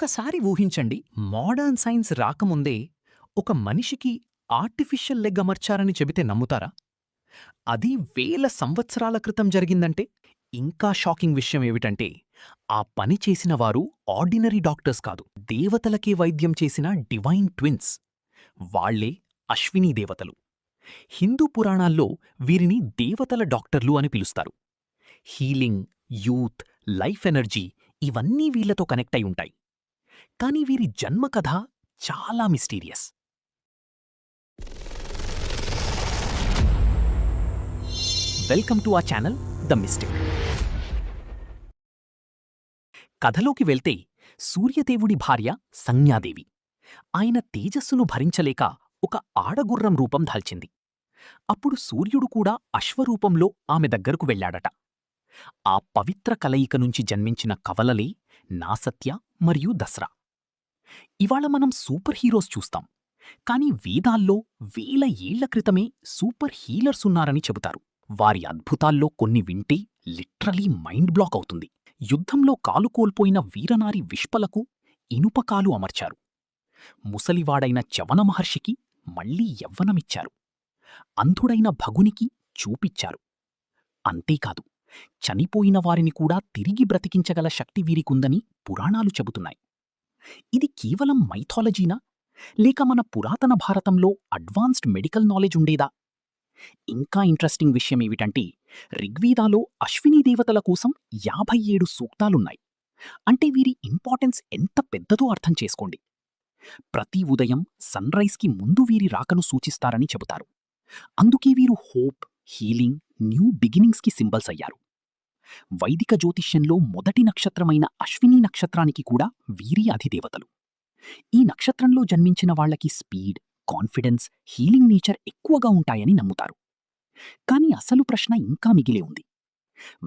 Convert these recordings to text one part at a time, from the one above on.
ఒక్కసారి ఊహించండి, modern science రాకముందే ఒక మనిషికి ఆర్టిఫిషియల్ లెగ్ అమర్చారని చెబితే నమ్ముతారా? అది వేల సంవత్సరాల క్రితం జరిగిందంటే? ఇంకా షాకింగ్ విషయం ఏమిటంటే, ఆ పని చేసిన వారు ఆర్డినరీ డాక్టర్స్ కాదు, దేవతలకే వైద్యం చేసిన డివైన్ ట్విన్స్. వాళ్లే అశ్వినీ దేవతలు. హిందూ పురాణాల్లో వీరిని దేవతల డాక్టర్లు అని పిలుస్తారు. హీలింగ్, యూత్, లైఫ్ ఎనర్జీ ఇవన్నీ వీళ్లతో కనెక్ట్ అయి ఉంటాయి. కానీ వీరి జన్మకథ చాలా మిస్టీరియస్. వెల్కమ్ టు ఆ ఛానల్ ద మిస్టిక్. కథలోకి వెళ్తే, సూర్యదేవుడి భార్య సంజ్ఞాదేవి. ఆయన తేజస్సును భరించలేక ఒక ఆడగుర్రం రూపం దాల్చింది. అప్పుడు సూర్యుడు కూడా అశ్వరూపంలో ఆమె దగ్గరకు వెళ్లాడట. ఆ పవిత్ర కలయిక నుంచి జన్మించిన కవలలే నాసత్య మరియు దసరా. ఇవాళ మనం సూపర్ హీరోస్ చూస్తాం, కానీ వేదాల్లో వేల ఏళ్ల క్రితమే సూపర్ హీలర్స్ ఉన్నారని చెబుతారు. వారి అద్భుతాల్లో కొన్ని వింటే లిట్రలీ మైండ్ బ్లాక్ అవుతుంది. యుద్ధంలో కాలు కోల్పోయిన వీరనారి విష్పలకు ఇనుపకాలు అమర్చారు. ముసలివాడైన చవన మహర్షికి మళ్లీ యవ్వనమిచ్చారు. అంధుడైన భగునికి చూపిచ్చారు. అంతేకాదు, చనిపోయిన వారిని కూడా తిరిగి బ్రతికించగల శక్తి వీరికుందని పురాణాలు చెబుతున్నాయి. ఇది కేవలం మైథాలజీనా, లేక మన పురాతన భారతంలో అడ్వాన్స్డ్ మెడికల్ నాలెడ్జ్ ఉండేదా? ఇంకా ఇంట్రెస్టింగ్ విషయమేమిటంటే, రిగ్వేదాలో అశ్వినీ దేవతల కోసం 57 సూక్తాలున్నాయి. అంటే వీరి ఇంపార్టెన్స్ ఎంత పెద్దదో అర్థం చేసుకోండి. ప్రతి ఉదయం సన్రైజ్కి ముందు వీరి రాకను సూచిస్తారని చెబుతారు. అందుకే వీరు హోప్, హీలింగ్, న్యూ బిగినింగ్స్కి సింబల్స్ అయ్యారు. వైదిక జ్యోతిష్యంలో మొదటి నక్షత్రమైన అశ్వినీ నక్షత్రానికి కూడా వీరి అధిదేవతలు. ఈ నక్షత్రంలో జన్మించిన వాళ్లకి స్పీడ్, కాన్ఫిడెన్స్, హీలింగ్ నేచర్ ఎక్కువగా ఉంటాయని నమ్ముతారు. కానీ అసలు ప్రశ్న ఇంకా మిగిలే ఉంది.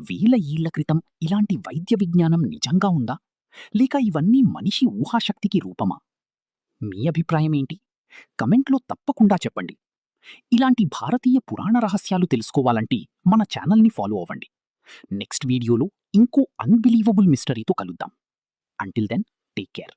వేల ఏళ్ల క్రితం ఇలాంటి వైద్య విజ్ఞానం నిజంగా ఉందా, లేక ఇవన్నీ మనిషి ఊహాశక్తికి రూపమా? మీ అభిప్రాయమేంటి? కమెంట్లో తప్పకుండా చెప్పండి. ఇలాంటి భారతీయ పురాణ రహస్యాలు తెలుసుకోవాలంటే మన ఛానల్ని ఫాలో అవ్వండి. నెక్స్ట్ వీడియోలో ఇంకో అన్బిలీవబుల్ మిస్టరీతో కలుద్దాం. Until then, take care.